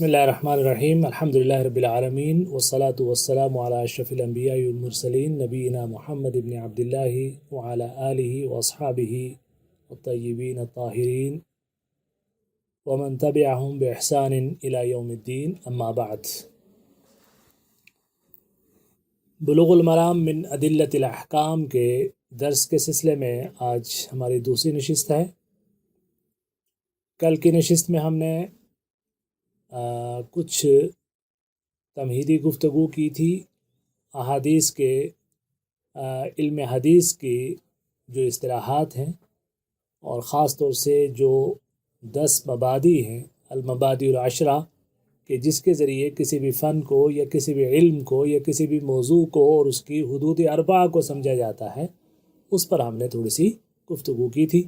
بسم اللہ الرحمن الرحیم الحمدللہ رب العالمین والصلاة والسلام علی اشرف الانبیاء والمرسلین نبینا محمد بن عبداللہ وعلی آلہ واصحابہ الطیبین الطاہرین ومن تبعہم بإحسان الی یوم الدین اما بعد۔ بلوغ المرام من ادلۃ الاحکام کے درس کے سلسلے میں آج ہماری دوسری نشست ہے۔ کل کی نشست میں ہم نے کچھ تمہیدی گفتگو کی تھی احادیث کے علم حدیث کی جو اصطلاحات ہیں، اور خاص طور سے جو 10 مبادی ہیں، المبادی العشرہ، کہ جس کے ذریعے کسی بھی فن کو یا کسی بھی علم کو یا کسی بھی موضوع کو اور اس کی حدود اربعہ کو سمجھا جاتا ہے، اس پر ہم نے تھوڑی سی گفتگو کی تھی۔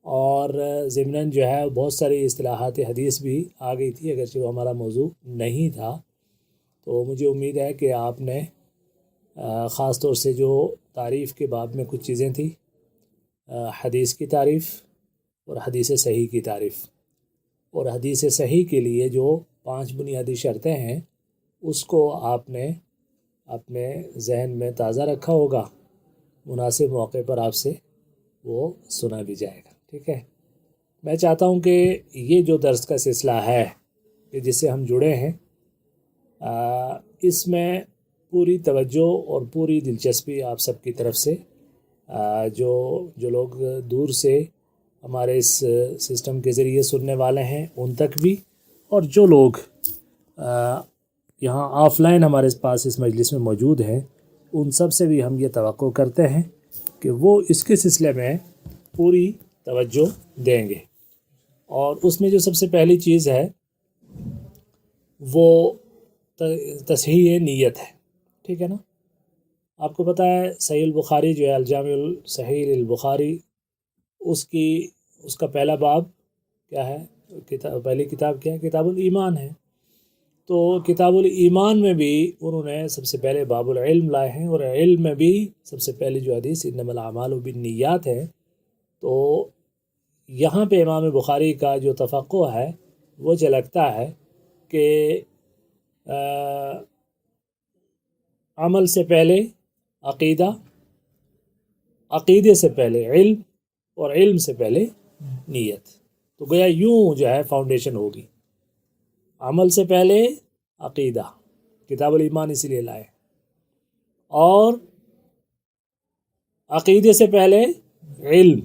اور ضمناً جو ہے بہت ساری اصطلاحات حدیث بھی آ گئی تھی، اگرچہ وہ ہمارا موضوع نہیں تھا۔ تو مجھے امید ہے کہ آپ نے خاص طور سے جو تعریف کے باب میں کچھ چیزیں تھیں، حدیث کی تعریف اور حدیث صحیح کی تعریف، اور حدیث صحیح کے لیے جو 5 بنیادی شرطیں ہیں، اس کو آپ نے اپنے ذہن میں تازہ رکھا ہوگا۔ مناسب موقع پر آپ سے وہ سنا بھی جائے گا، ٹھیک ہے۔ میں چاہتا ہوں کہ یہ جو درس کا سلسلہ ہے کہ جس سے ہم جڑے ہیں، اس میں پوری توجہ اور پوری دلچسپی آپ سب کی طرف سے، جو لوگ دور سے ہمارے اس سسٹم کے ذریعے سننے والے ہیں ان تک بھی، اور جو لوگ یہاں آف لائن ہمارے پاس اس مجلس میں موجود ہیں، ان سب سے بھی ہم یہ توقع کرتے ہیں کہ وہ اس کے سلسلے میں پوری توجہ دیں گے۔ اور اس میں جو سب سے پہلی چیز ہے وہ تصحیح نیت ہے، ٹھیک ہے نا۔ آپ کو پتہ ہے صحیح البخاری جو ہے الجامع الصحیح البخاری، اس کا پہلا باب کیا ہے، پہلی کتاب کیا ہے، کتاب الایمان ہے۔ تو کتاب الایمان میں بھی انہوں نے سب سے پہلے باب العلم لائے ہیں، اور علم میں بھی سب سے پہلی جو حدیث انما الاعمال بالنیات ہے۔ تو یہاں پہ امام بخاری کا جو تفقع ہے وہ جھلکتا ہے کہ عمل سے پہلے عقیدہ، عقیدے سے پہلے علم، اور علم سے پہلے نیت۔ تو گویا یوں جو ہے فاؤنڈیشن ہوگی، عمل سے پہلے عقیدہ، کتاب الایمان اسی لیے لائے، اور عقیدے سے پہلے علم،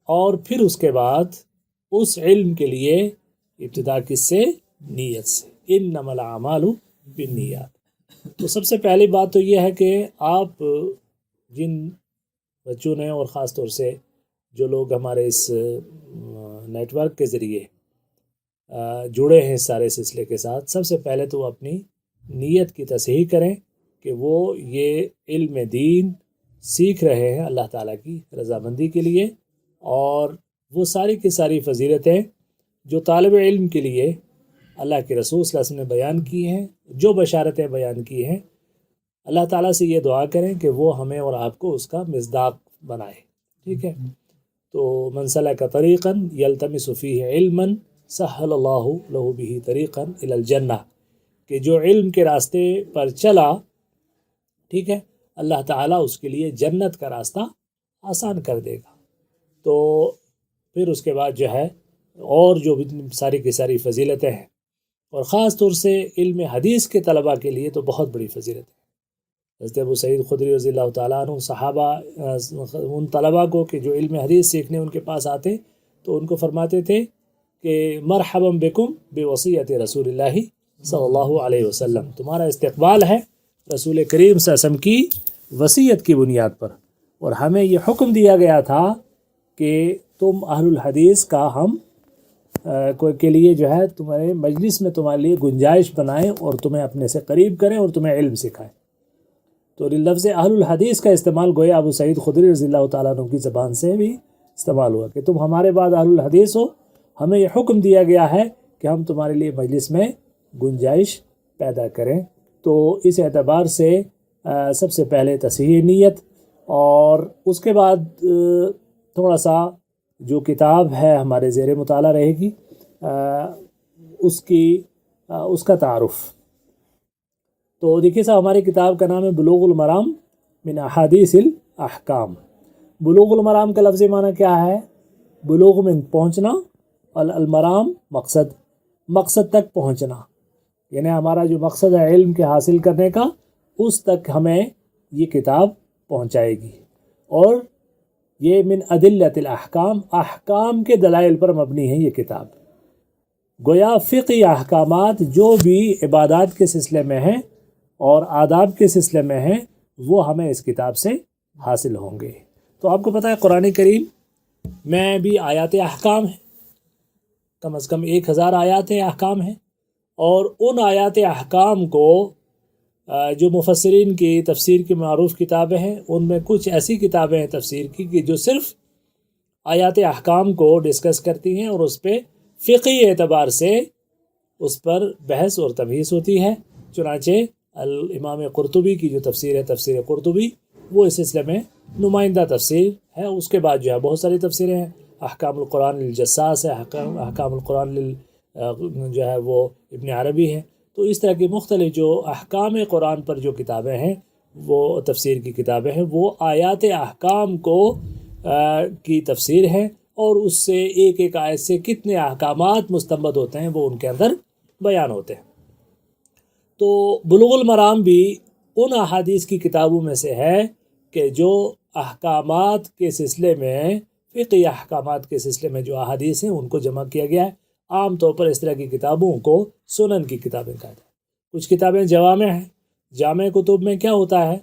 اور پھر اس کے بعد اس علم کے لیے ابتدا کس سے، نیت سے، انما الاعمال بالنیات۔ تو سب سے پہلی بات تو یہ ہے کہ آپ جن بچوں نے، اور خاص طور سے جو لوگ ہمارے اس نیٹ ورک کے ذریعے جڑے ہیں سارے سلسلے کے ساتھ، سب سے پہلے تو اپنی نیت کی تصحیح کریں کہ وہ یہ علم دین سیکھ رہے ہیں اللہ تعالیٰ کی رضامندی کے لیے، اور وہ ساری کی ساری فضیلتیں جو طالب علم کے لیے اللہ کے رسول صلی اللہ علیہ وسلم نے بیان کی ہیں، جو بشارتیں بیان کی ہیں، اللہ تعالیٰ سے یہ دعا کریں کہ وہ ہمیں اور آپ کو اس کا مصداق بنائے، ٹھیک ہے۔ تو من سلک طریقا یلتمس فیہ علما سہل اللہ لہ بہ طریقا الی الجنہ، کہ جو علم کے راستے پر چلا، ٹھیک ہے، اللہ تعالیٰ اس کے لیے جنت کا راستہ آسان کر دے گا۔ تو پھر اس کے بعد جو ہے اور جو بھی ساری کی ساری فضیلتیں ہیں، اور خاص طور سے علم حدیث کے طلباء کے لیے تو بہت بڑی فضیلت ہے۔ حضرت ابو سعید خدری رضی اللہ تعالیٰ عنہ صحابہ ان طلباء کو کہ جو علم حدیث سیکھنے ان کے پاس آتے تو ان کو فرماتے تھے کہ مرحبا بکم بوصیت رسول اللہ صلی اللہ علیہ وسلم، تمہارا استقبال ہے رسول کریم صلی اللہ علیہ وسلم کی وصیت کی بنیاد پر، اور ہمیں یہ حکم دیا گیا تھا کہ تم اہل الحدیث کا ہم کے لیے جو ہے تمہارے مجلس میں تمہارے لیے گنجائش بنائیں، اور تمہیں اپنے سے قریب کریں، اور تمہیں علم سکھائیں۔ تو لفظ اہل الحدیث کا استعمال گویا ابو سعید خدری رضی اللہ تعالیٰ عنہ کی زبان سے بھی استعمال ہوا کہ تم ہمارے بعد اہل الحدیث ہو، ہمیں یہ حکم دیا گیا ہے کہ ہم تمہارے لیے مجلس میں گنجائش پیدا کریں۔ تو اس اعتبار سے سب سے پہلے تصحیح نیت، اور اس کے بعد تھوڑا سا جو کتاب ہے ہمارے زیر مطالعہ رہے گی، اس کا تعارف۔ تو دیکھیے صاحب، ہماری کتاب کا نام ہے بلوغ المرام من احادیث الاحکام۔ بلوغ المرام کا لفظی معنی کیا ہے؟ بلوغ میں پہنچنا، اور المرام مقصد تک پہنچنا، یعنی ہمارا جو مقصد ہے علم کے حاصل کرنے کا، اس تک ہمیں یہ کتاب پہنچائے گی۔ اور یہ من ادلۃ الاحکام، احکام کے دلائل پر مبنی ہے یہ کتاب۔ گویا فقہی احکامات جو بھی عبادات کے سلسلے میں ہیں اور آداب کے سلسلے میں ہیں، وہ ہمیں اس کتاب سے حاصل ہوں گے۔ تو آپ کو پتہ ہے قرآن کریم میں بھی آیات احکام ہیں، کم از کم 1000 آیات احکام ہیں، اور ان آیات احکام کو جو مفسرین کی تفسیر کی معروف کتابیں ہیں، ان میں کچھ ایسی کتابیں ہیں تفسیر کی کہ جو صرف آیات احکام کو ڈسکس کرتی ہیں، اور اس پہ فقہی اعتبار سے اس پر بحث اور تبحیث ہوتی ہے۔ چنانچہ الامام قرطبی کی جو تفسیر ہے، تفسیر قرطبی، وہ اس سلسلے میں نمائندہ تفسیر ہے۔ اس کے بعد جو ہے بہت ساری تفسیریں ہیں، احکام القرآن للجساس ہے، احکام القرآن جو ہے وہ ابن عربی ہے۔ تو اس طرح کی مختلف جو احکام قرآن پر جو کتابیں ہیں، وہ تفسیر کی کتابیں ہیں، وہ آیات احکام کی تفسیر ہے، اور اس سے ایک ایک آیت سے کتنے احکامات مستنبط ہوتے ہیں وہ ان کے اندر بیان ہوتے ہیں۔ تو بلوغ المرام بھی ان احادیث کی کتابوں میں سے ہے کہ جو احکامات کے سلسلے میں، فقہی احکامات کے سلسلے میں جو احادیث ہیں ان کو جمع کیا گیا ہے۔ عام طور پر اس طرح کی کتابوں کو سنن کی کتابیں کہا جاتا ہے۔ کچھ کتابیں جوامع ہیں۔ جامع کتب میں کیا ہوتا ہے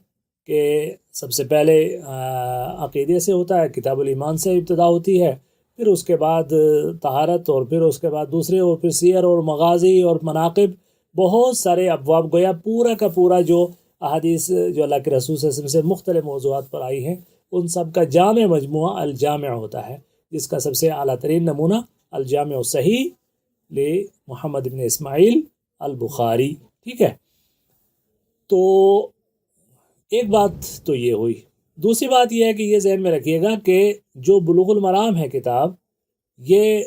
کہ سب سے پہلے عقیدے سے ہوتا ہے، کتاب الایمان سے ابتدا ہوتی ہے، پھر اس کے بعد طہارت، اور پھر اس کے بعد دوسرے، اور پھر سیر اور مغازی اور مناقب، بہت سارے ابواب، گویا پورا کا پورا جو احادیث جو اللہ کے رسول صلی اللہ علیہ وسلم سے مختلف موضوعات پر آئی ہیں، ان سب کا جامع مجموعہ الجامع ہوتا ہے، جس کا سب سے اعلیٰ ترین نمونہ الجامع الصحیح محمد بن اسماعیل البخاری۔ ٹھیک ہے، تو ایک بات تو یہ ہوئی۔ دوسری بات یہ ہے کہ یہ ذہن میں رکھیے گا کہ جو بلوغ المرام ہے کتاب، یہ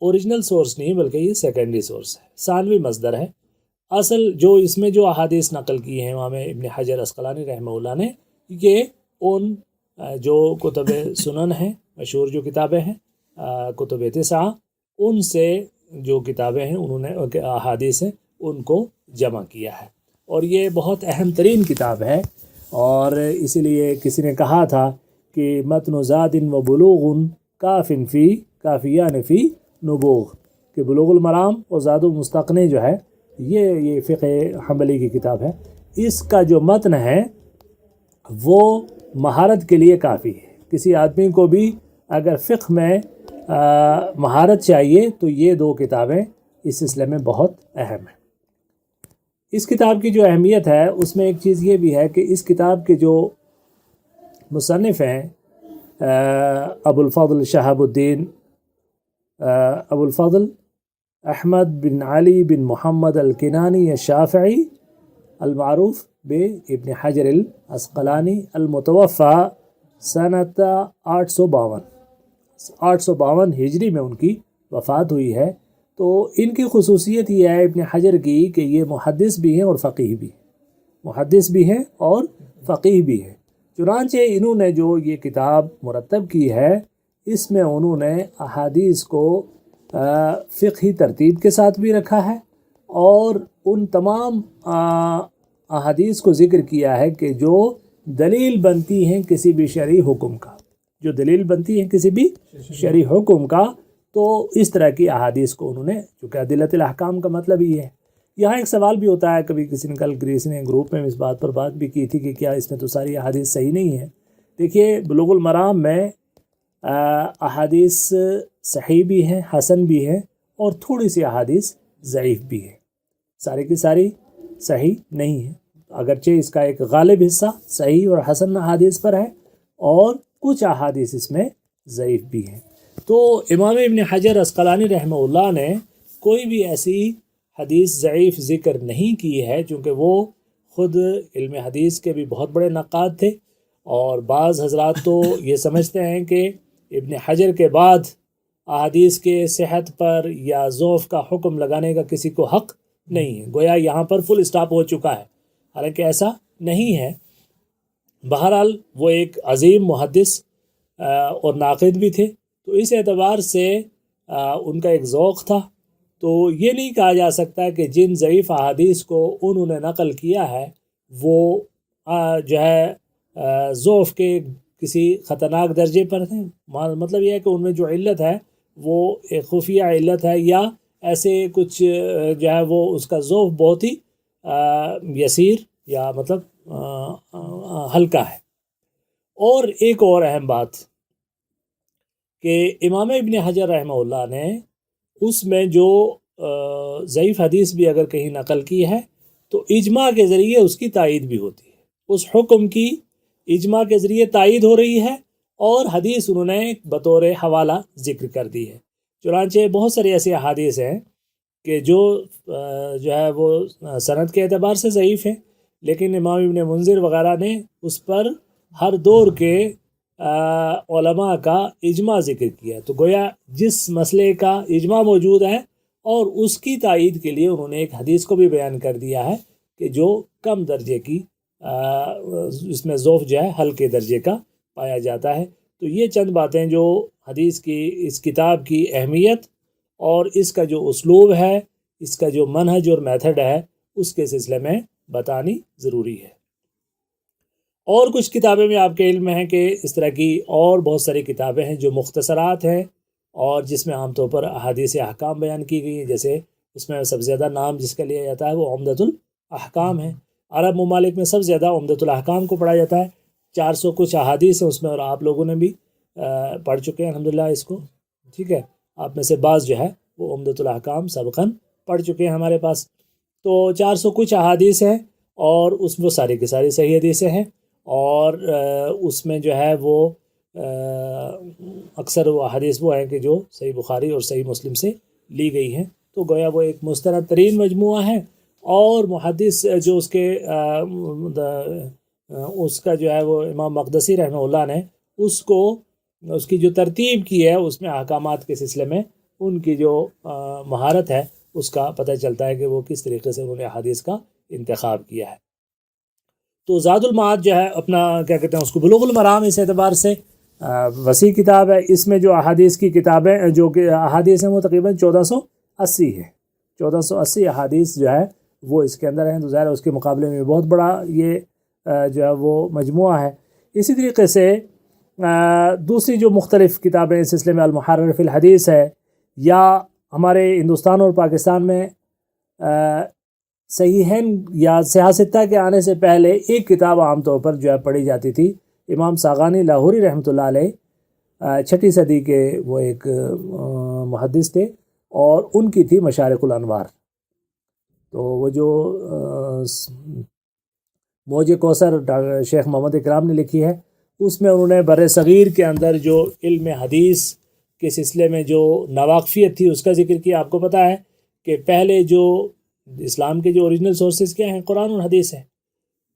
اوریجنل سورس نہیں بلکہ یہ سیکنڈری سورس ہے، ثانوی مصدر ہے۔ اصل جو اس میں جو احادیث نقل کی ہیں امام ابن حجر عسقلانی رحمہ اللہ نے، یہ ان جو کتب سنن ہیں، مشہور جو کتابیں ہیں کتب تسعہ، ان سے جو کتابیں ہیں انہوں نے احادیث ہیں ان کو جمع کیا ہے، اور یہ بہت اہم ترین کتاب ہے۔ اور اسی لیے کسی نے کہا تھا کہ متن زاد و بلوغ کافیان فی نبوغ، کہ بلوغ المرام اور زاد المستقنی جو ہے یہ فقہ حنبلی کی کتاب ہے، اس کا جو متن ہے وہ مہارت کے لیے کافی ہے۔ کسی آدمی کو بھی اگر فقہ میں مہارت چاہیے تو یہ دو کتابیں اس سلسلے میں بہت اہم ہیں۔ اس کتاب کی جو اہمیت ہے اس میں ایک چیز یہ بھی ہے کہ اس کتاب کے جو مصنف ہیں ابو الفضل شہاب الدین ابو الفضل احمد بن علی بن محمد الکنانی الشافعی المعروف بابن حجر العسقلانی، المتوفى سنۃ 852 ہجری میں ان کی وفات ہوئی ہے۔ تو ان کی خصوصیت یہ ہے ابن حجر کی کہ یہ محدث بھی ہیں اور فقیہ بھی ہیں، محدث بھی ہیں اور فقیہ بھی ہیں۔ چنانچہ انہوں نے جو یہ کتاب مرتب کی ہے، اس میں انہوں نے احادیث کو فقہی ترتیب کے ساتھ بھی رکھا ہے، اور ان تمام احادیث کو ذکر کیا ہے کہ جو دلیل بنتی ہیں کسی بھی شرعی حکم کا، جو دلیل بنتی ہیں کسی بھی شرعی حکم کا، تو اس طرح کی احادیث کو انہوں نے، چونکہ ادلۃ الاحکام کا مطلب ہی ہے۔ یہاں ایک سوال بھی ہوتا ہے، کبھی کسی نے گروپ میں اس بات پر بات بھی کی تھی کہ کیا اس میں تو ساری احادیث صحیح نہیں ہیں۔ دیکھیے بلوغ المرام میں احادیث صحیح بھی ہیں، حسن بھی ہیں، اور تھوڑی سی احادیث ضعیف بھی ہیں، ساری کی ساری صحیح نہیں ہیں، اگرچہ اس کا ایک غالب حصہ صحیح اور حسن احادیث پر ہے، اور کچھ احادیث اس میں ضعیف بھی ہیں۔ تو امام ابن حجر عسقلانی رحمہ اللہ نے کوئی بھی ایسی حدیث ضعیف ذکر نہیں کی ہے، چونکہ وہ خود علم حدیث کے بھی بہت بڑے نقاد تھے، اور بعض حضرات تو یہ سمجھتے ہیں کہ ابن حجر کے بعد احادیث کے صحت پر یا ضعف کا حکم لگانے کا کسی کو حق نہیں ہے. گویا یہاں پر فل اسٹاپ ہو چکا ہے، حالانکہ ایسا نہیں ہے. بہرحال وہ ایک عظیم محدث اور ناقد بھی تھے، تو اس اعتبار سے ان کا ایک ذوق تھا. تو یہ نہیں کہا جا سکتا کہ جن ضعیف احادیث کو انہوں نے نقل کیا ہے وہ جو ہے ضعف کے کسی خطرناک درجے پر ہیں. مطلب یہ ہے کہ ان میں جو علت ہے وہ ایک خفیہ علت ہے، یا ایسے کچھ جو ہے وہ اس کا ضعف بہت ہی یسیر یا مطلب ہلکا ہے. اور ایک اور اہم بات کہ امام ابن حجر رحمہ اللہ نے اس میں جو ضعیف حدیث بھی اگر کہیں نقل کی ہے تو اجماع کے ذریعے اس کی تائید بھی ہوتی ہے، اس حکم کی اجماع کے ذریعے تائید ہو رہی ہے، اور حدیث انہوں نے بطور حوالہ ذکر کر دی ہے. چنانچہ بہت ساری ایسی احادیث ہیں کہ جو ہے وہ سند کے اعتبار سے ضعیف ہیں، لیکن امام ابن منذر وغیرہ نے اس پر ہر دور کے علماء کا اجماع ذکر کیا. تو گویا جس مسئلے کا اجماع موجود ہے اور اس کی تائید کے لیے انہوں نے ایک حدیث کو بھی بیان کر دیا ہے کہ جو کم درجے کی اس میں ضعف جو ہے ہلکے درجے کا پایا جاتا ہے. تو یہ چند باتیں جو حدیث کی اس کتاب کی اہمیت اور اس کا جو اسلوب ہے، اس کا جو منہج اور میتھڈ ہے، اس کے سلسلے میں بتانی ضروری ہے. اور کچھ کتابیں میں آپ کے علم میں ہیں کہ اس طرح کی اور بہت ساری کتابیں ہیں جو مختصرات ہیں اور جس میں عام طور پر احادیث احکام بیان کی گئی ہیں. جیسے اس میں سب سے زیادہ نام جس کا لیا جاتا ہے وہ عمدۃ الاحکام ہے. عرب ممالک میں سب سے زیادہ عمدۃ الاحکام کو پڑھا جاتا ہے. 400 کچھ احادیث ہیں اس میں، اور آپ لوگوں نے بھی پڑھ چکے ہیں الحمدللہ اس کو. ٹھیک ہے، آپ میں سے بعض جو ہے وہ عمدۃ الاحکام سبقاً پڑھ چکے ہیں ہمارے پاس. تو 400 کچھ احادیث ہیں، اور اس میں ساری کی ساری صحیح حدیثیں ہیں، اور اس میں جو ہے وہ اکثر وہ احادیث وہ ہیں کہ جو صحیح بخاری اور صحیح مسلم سے لی گئی ہیں. تو گویا وہ ایک مستند ترین مجموعہ ہے، اور محدث جو اس کا جو ہے وہ امام مقدسی رحمہ اللہ نے اس کی جو ترتیب کی ہے، اس میں احکامات کے سلسلے میں ان کی جو مہارت ہے اس کا پتہ چلتا ہے کہ وہ کس طریقے سے انہوں نے احادیث کا انتخاب کیا ہے. تو زاد المعاد جو ہے اپنا کیا کہتے ہیں اس کو بلوغ المرام اس اعتبار سے وسیع کتاب ہے. اس میں جو احادیث کی کتابیں جو کہ احادیث ہیں وہ تقریباً 1480 ہے. 1480 احادیث جو ہے وہ اس کے اندر ہیں. تو ظاہر اس کے مقابلے میں بہت بڑا یہ جو ہے وہ مجموعہ ہے. اسی طریقے سے دوسری جو مختلف کتابیں اس سلسلے میں المحرر فی الحدیث ہے، یا ہمارے ہندوستان اور پاکستان میں صحیحین یا سیاستہ کے آنے سے پہلے ایک کتاب عام طور پر جو ہے پڑھی جاتی تھی. امام ساغانی لاہوری رحمۃ اللہ علیہ 6 صدی کے وہ ایک محدث تھے، اور ان کی تھی مشارق الانوار. تو وہ جو موج کوثر شیخ محمد اکرام نے لکھی ہے، اس میں انہوں نے بر صغیر کے اندر جو علم حدیث کے سلسلے میں جو ناواقفیت تھی اس کا ذکر کیا. آپ کو پتہ ہے کہ پہلے جو اسلام کے جو اوریجنل سورسز کیا ہیں، قرآن اور حدیث ہیں.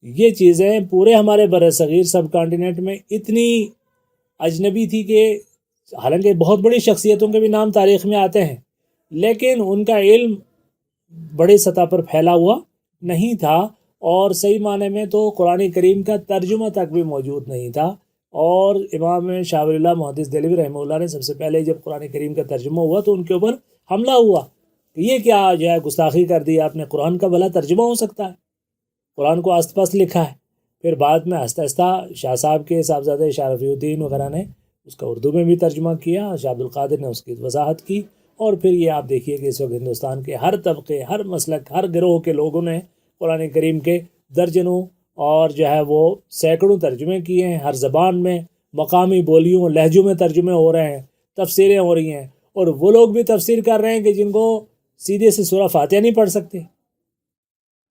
یہ چیزیں پورے ہمارے بر صغیر سب کانٹیننٹ میں اتنی اجنبی تھی کہ حالانکہ بہت بڑی شخصیتوں کے بھی نام تاریخ میں آتے ہیں، لیکن ان کا علم بڑی سطح پر پھیلا ہوا نہیں تھا، اور صحیح معنی میں تو قرآن کریم کا ترجمہ تک بھی موجود نہیں تھا. اور امام شاہ ولی اللہ محدث دہلوی رحمہ اللہ نے سب سے پہلے جب قرآن کریم کا ترجمہ ہوا تو ان کے اوپر حملہ ہوا کہ یہ کیا جو ہے گستاخی کر دی آپ نے، قرآن کا بھلا ترجمہ ہو سکتا ہے؟ قرآن کو آست پاس لکھا ہے. پھر بعد میں آہستہ آہستہ شاہ صاحب کے صاحبزادہ شاہ رفیع الدین وغیرہ نے اس کا اردو میں بھی ترجمہ کیا، شاہ عبد القادر نے اس کی وضاحت کی. اور پھر یہ آپ دیکھیے کہ اس وقت ہندوستان کے ہر طبقے، ہر مسلک، ہر گروہ کے لوگوں نے قرآن کریم کے درجنوں اور جو ہے وہ سینکڑوں ترجمے کیے ہیں. ہر زبان میں مقامی بولیوں لہجوں میں ترجمے ہو رہے ہیں، تفسیریں ہو رہی ہیں. اور وہ لوگ بھی تفسیر کر رہے ہیں کہ جن کو سیدھے سے سورہ فاتحہ نہیں پڑھ سکتے،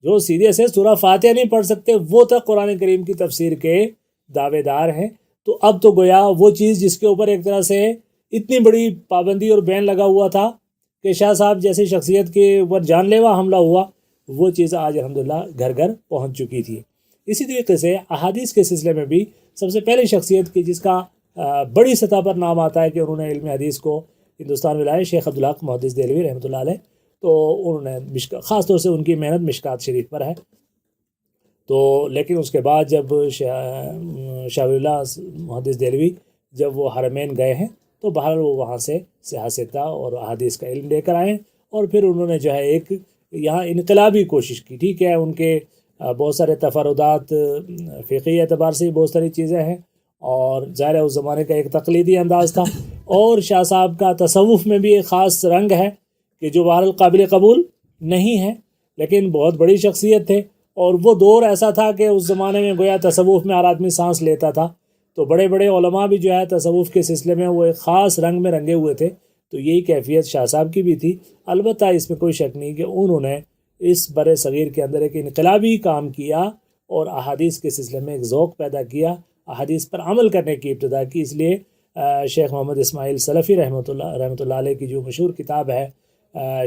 جو سیدھے سے سورہ فاتحہ نہیں پڑھ سکتے وہ تک قرآن کریم کی تفسیر کے دعوے دار ہیں. تو اب تو گویا وہ چیز جس کے اوپر ایک طرح سے اتنی بڑی پابندی اور بین لگا ہوا تھا کہ شاہ صاحب جیسی شخصیت کے اوپر جان لیوا حملہ ہوا، وہ چیز آج الحمدللہ گھر گھر پہنچ چکی تھی. اسی طریقے سے احادیث کے سلسلے میں بھی سب سے پہلی شخصیت کی جس کا بڑی سطح پر نام آتا ہے کہ انہوں نے علم حدیث کو ہندوستان میں لائے شیخ عبدالحق محدث دہلوی رحمۃ اللہ علیہ، تو انہوں نے خاص طور سے ان کی محنت مشکات شریف پر ہے۔ تو لیکن اس کے بعد جب شاہ ولی اللہ محدث دہلوی جب وہ حرمین گئے ہیں تو بہرحال وہ وہاں سے سیاستہ اور احادیث کا علم لے کر آئے، اور پھر انہوں نے جو ہے ایک یہاں انقلابی کوشش کی۔ ٹھیک ہے، ان کے بہت سارے تفردات فقہی اعتبار سے بہت ساری چیزیں ہیں، اور ظاہر ہے اس زمانے کا ایک تقلیدی انداز تھا، اور شاہ صاحب کا تصوف میں بھی ایک خاص رنگ ہے کہ جو بہرحال قابل قبول نہیں ہے، لیکن بہت بڑی شخصیت تھے، اور وہ دور ایسا تھا کہ اس زمانے میں گویا تصوف میں ہر آدمی سانس لیتا تھا، تو بڑے بڑے علماء بھی جو ہے تصوف کے سلسلے میں وہ ایک خاص رنگ میں رنگے ہوئے تھے۔ تو یہی کیفیت شاہ صاحب کی بھی تھی۔ البتہ اس میں کوئی شک نہیں کہ انہوں نے اس بر صغیر کے اندر ایک انقلابی کام کیا، اور احادیث کے سلسلے میں ایک ذوق پیدا کیا، احادیث پر عمل کرنے کی ابتدا کی۔ اس لیے شیخ محمد اسماعیل سلفی رحمۃ اللہ علیہ کی جو مشہور کتاب ہے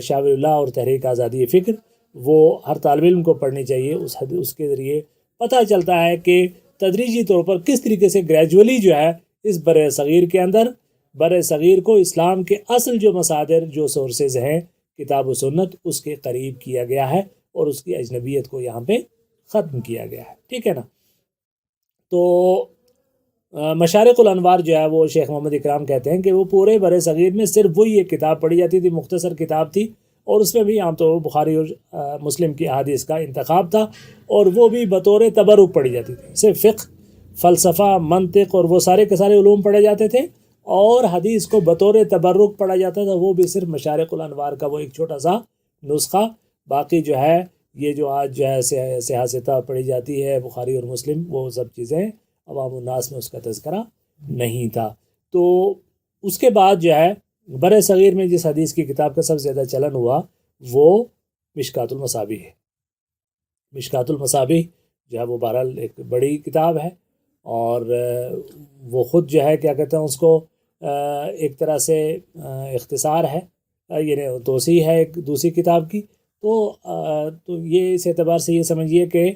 شاہ ولی اللہ اور تحریک آزادی فکر، وہ ہر طالب علم کو پڑھنی چاہیے۔ اس کے ذریعے پتہ چلتا ہے کہ تدریجی طور پر کس طریقے سے گریجولی جو ہے اس بر صغیر کے اندر بر صغیر کو اسلام کے اصل جو مصادر جو سورسز ہیں کتاب و سنت، اس کے قریب کیا گیا ہے، اور اس کی اجنبیت کو یہاں پہ ختم کیا گیا ہے۔ ٹھیک ہے نا؟ تو مشارق الانوار جو ہے وہ شیخ محمد اکرام کہتے ہیں کہ وہ پورے بر صغیر میں صرف وہی ایک کتاب پڑھی جاتی تھی، مختصر کتاب تھی، اور اس میں بھی عام طور پر بخاری اور مسلم کی احادیث کا انتخاب تھا، اور وہ بھی بطور تبرک پڑھی جاتی تھی۔ صرف فقہ، فلسفہ، منطق اور وہ سارے کے سارے علوم پڑھے جاتے تھے، اور حدیث کو بطور تبرک پڑھا جاتا تھا، وہ بھی صرف مشارق الانوار کا وہ ایک چھوٹا سا نسخہ۔ باقی جو ہے یہ جو آج جو ہے سیاستہ پڑھی جاتی ہے بخاری اور مسلم، وہ سب چیزیں عوام الناس میں اس کا تذکرہ نہیں تھا۔ تو اس کے بعد جو ہے بر صغیر میں جس حدیث کی کتاب کا سب سے زیادہ چلن ہوا وہ مشکات المصابیح ہے۔ مشکات المصابیح جو ہے وہ بہرحال ایک بڑی کتاب ہے، اور وہ خود جو ہے کیا کہتے ہیں اس کو ایک طرح سے اختصار ہے، یعنی توسیع ہے ایک دوسری کتاب کی۔ تو یہ اس اعتبار سے یہ سمجھیے کہ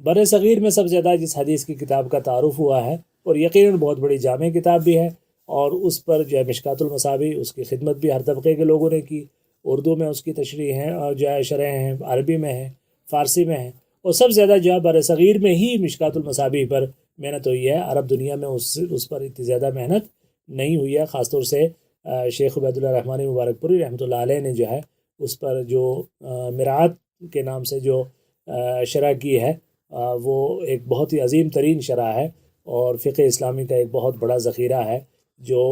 بر صغیر میں سب سے زیادہ جس حدیث کی کتاب کا تعارف ہوا ہے، اور یقیناً بہت بڑی جامع کتاب بھی ہے، اور اس پر جو ہے مشکات المصابیح اس کی خدمت بھی ہر طبقے کے لوگوں نے کی۔ اردو میں اس کی تشریح ہے، اور جو ہے شرح ہیں، عربی میں ہے، فارسی میں ہے، اور سب سے زیادہ جو ہے بر صغیر میں ہی مشکات المصابیح پر محنت ہوئی ہے۔ عرب دنیا میں اس پر اتنی زیادہ محنت نہیں ہوئی ہے۔ خاص طور سے شیخ عبید اللہ رحمانی مبارک پوری رحمۃ اللہ علیہ نے جو ہے اس پر جو مرآت کے نام سے جو شرح کی ہے، وہ ایک بہت ہی عظیم ترین شرح ہے، اور فقہ اسلامی کا ایک بہت بڑا ذخیرہ ہے جو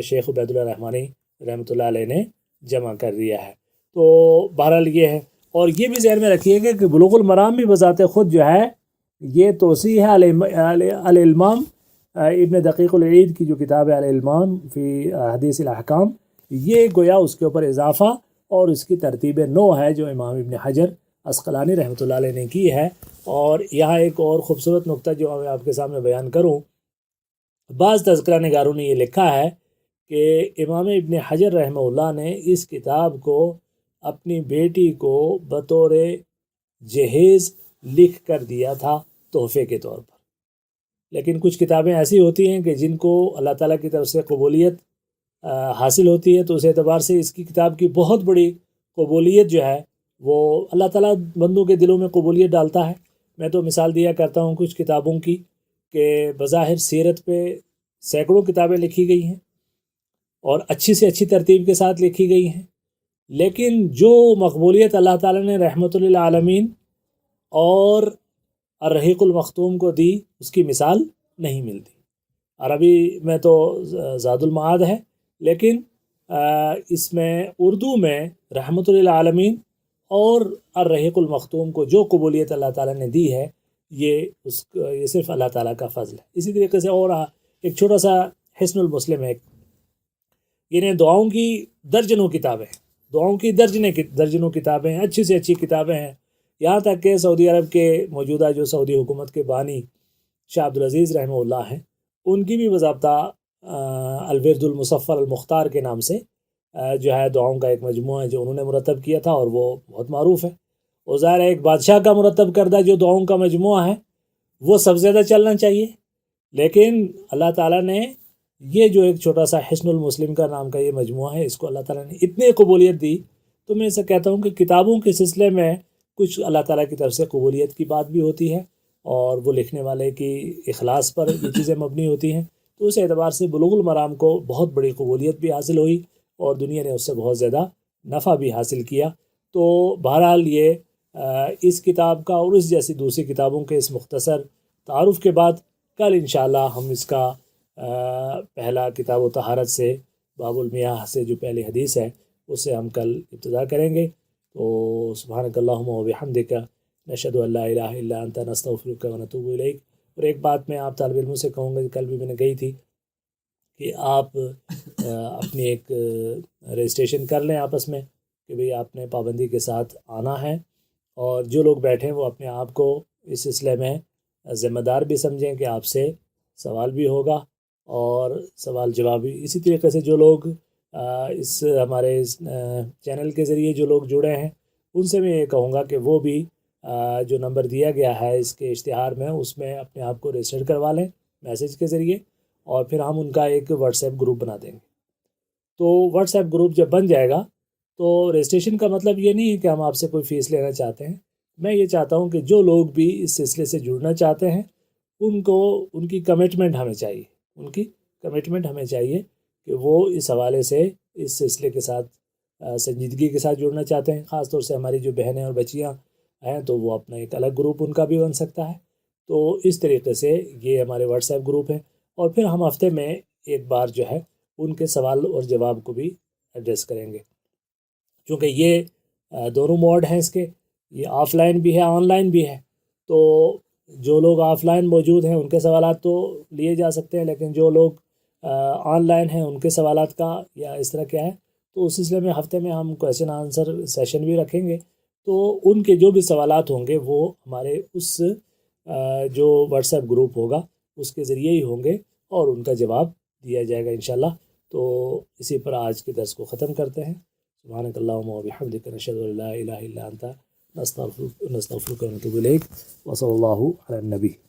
شیخ عبید اللہ رحمانی رحمۃ اللہ علیہ نے جمع کر دیا ہے۔ تو بہرحال یہ ہے، اور یہ بھی ذہن میں رکھیے گا کہ بلوغ المرام بھی بذات خود جو ہے یہ توسیع ہے الامام ابن دقیق العید کی جو کتاب ہے الامام فی حدیث الاحکام، یہ گویا اس کے اوپر اضافہ اور اس کی ترتیب نو ہے جو امام ابن حجر عسقلانی رحمۃ اللہ علیہ نے کی ہے۔ اور یہاں ایک اور خوبصورت نقطہ جو میں آپ کے سامنے بیان کروں، بعض تذکرہ نگاروں نے یہ لکھا ہے کہ امام ابن حجر رحمہ اللہ نے اس کتاب کو اپنی بیٹی کو بطور جہیز لکھ کر دیا تھا تحفے کے طور پر۔ لیکن کچھ کتابیں ایسی ہوتی ہیں کہ جن کو اللہ تعالیٰ کی طرف سے قبولیت حاصل ہوتی ہے، تو اس اعتبار سے اس کی کتاب کی بہت بڑی قبولیت جو ہے وہ اللہ تعالیٰ بندوں کے دلوں میں قبولیت ڈالتا ہے۔ میں تو مثال دیا کرتا ہوں کچھ کتابوں کی کہ بظاہر سیرت پہ سینکڑوں کتابیں لکھی گئی ہیں اور اچھی سے اچھی ترتیب کے ساتھ لکھی گئی ہیں، لیکن جو مقبولیت اللہ تعالیٰ نے رحمت للعالمین اور الرحیق المختوم کو دی اس کی مثال نہیں ملتی۔ عربی میں تو زاد المعاد ہے، لیکن اس میں اردو میں رحمت للعالمین اور الرحیق المختوم کو جو قبولیت اللہ تعالیٰ نے دی ہے یہ صرف اللہ تعالیٰ کا فضل ہے۔ اسی طریقے سے اور ایک چھوٹا سا حسن المسلم ہے، یعنی دعاؤں کی درجنوں کتابیں، دعاؤں کی درجنوں کتابیں، اچھی سے اچھی کتابیں ہیں، یہاں تک کہ سعودی عرب کے موجودہ جو سعودی حکومت کے بانی شاہ عبدالعزیز رحمہ اللہ ہیں، ان کی بھی باضابطہ الورد المصفر المختار کے نام سے جو ہے دعاؤں کا ایک مجموعہ ہے جو انہوں نے مرتب کیا تھا، اور وہ بہت معروف ہے۔ اور ظاہر ہے ایک بادشاہ کا مرتب کردہ جو دعاؤں کا مجموعہ ہے وہ سب سے زیادہ چلنا چاہیے، لیکن اللہ تعالیٰ نے یہ جو ایک چھوٹا سا حصن المسلم کا نام کا یہ مجموعہ ہے، اس کو اللہ تعالیٰ نے اتنی قبولیت دی، تو میں اسے کہتا ہوں کہ کتابوں کے سلسلے میں کچھ اللہ تعالیٰ کی طرف سے قبولیت کی بات بھی ہوتی ہے، اور وہ لکھنے والے کی اخلاص پر یہ چیزیں مبنی ہوتی ہیں، تو اس اعتبار سے بلوغ المرام کو بہت بڑی قبولیت بھی حاصل ہوئی اور دنیا نے اس سے بہت زیادہ نفع بھی حاصل کیا۔ تو بہرحال یہ اس کتاب کا اور اس جیسی دوسری کتابوں کے اس مختصر تعارف کے بعد کل انشاءاللہ ہم اس کا پہلا کتاب و طہارت سے باب المیاہ سے جو پہلی حدیث ہے اس سے ہم کل ابتدا کریں گے۔ تو سبحانک اللہم و بحمدک نشہد ان لا الہ الا انت نستغفرک و نتوب الیک۔ اور ایک بات میں آپ طالب علموں سے کہوں گا، کل بھی میں نے کہی تھی کہ آپ اپنی ایک رجسٹریشن کر لیں آپس میں کہ بھئی آپ نے پابندی کے ساتھ آنا ہے، اور جو لوگ بیٹھیں وہ اپنے آپ کو اس سلسلے میں ذمہ دار بھی سمجھیں کہ آپ سے سوال بھی ہوگا اور سوال جواب بھی۔ اسی طریقے سے جو لوگ اس ہمارے چینل کے ذریعے جو لوگ جڑے ہیں ان سے میں یہ کہوں گا کہ وہ بھی جو نمبر دیا گیا ہے اس کے اشتہار میں، اس میں اپنے آپ کو رجسٹر کروا لیں میسیج کے ذریعے، اور پھر ہم ان کا ایک واٹس ایپ گروپ بنا دیں گے۔ تو واٹس ایپ گروپ جب بن جائے گا تو رجسٹریشن کا مطلب یہ نہیں ہے کہ ہم آپ سے کوئی فیس لینا چاہتے ہیں، میں یہ چاہتا ہوں کہ جو لوگ بھی اس سلسلے سے جڑنا چاہتے ہیں ان کی کمٹمنٹ ہمیں چاہیے، ان کی کمٹمنٹ ہمیں چاہیے کہ وہ اس حوالے سے اس سلسلے کے ساتھ سنجیدگی کے ساتھ جڑنا چاہتے ہیں۔ خاص طور سے ہماری جو بہنیں اور بچیاں ہیں تو وہ اپنا ایک الگ گروپ ان کا بھی بن سکتا ہے۔ تو اس طریقے سے یہ ہمارے واٹس ایپ گروپ ہیں، اور پھر ہم ہفتے میں ایک بار جو ہے ان کے سوال اور جواب کو بھی ایڈریس کریں گے، کیونکہ یہ دونوں موڈ ہیں اس کے، یہ آف لائن بھی ہے آن لائن بھی ہے۔ تو جو لوگ آف لائن موجود ہیں ان کے سوالات تو لیے جا سکتے ہیں، لیکن جو لوگ آن لائن ہیں ان کے سوالات کا یا اس طرح کیا ہے، تو اس سلسلے میں ہفتے میں ہم کویسچن آنسر سیشن بھی رکھیں گے، تو ان کے جو بھی سوالات ہوں گے وہ ہمارے اس جو واٹس ایپ گروپ ہوگا اس کے ذریعے ہی ہوں گے اور ان کا جواب دیا جائے گا انشاءاللہ۔ تو اسی پر آج کے درس کو ختم کرتے ہیں۔ سبحانک اللہم و بحمدک نشہد ان لا الہ الا انت نستغفرک و نتوب الیک، وصلی اللہ علی النبی۔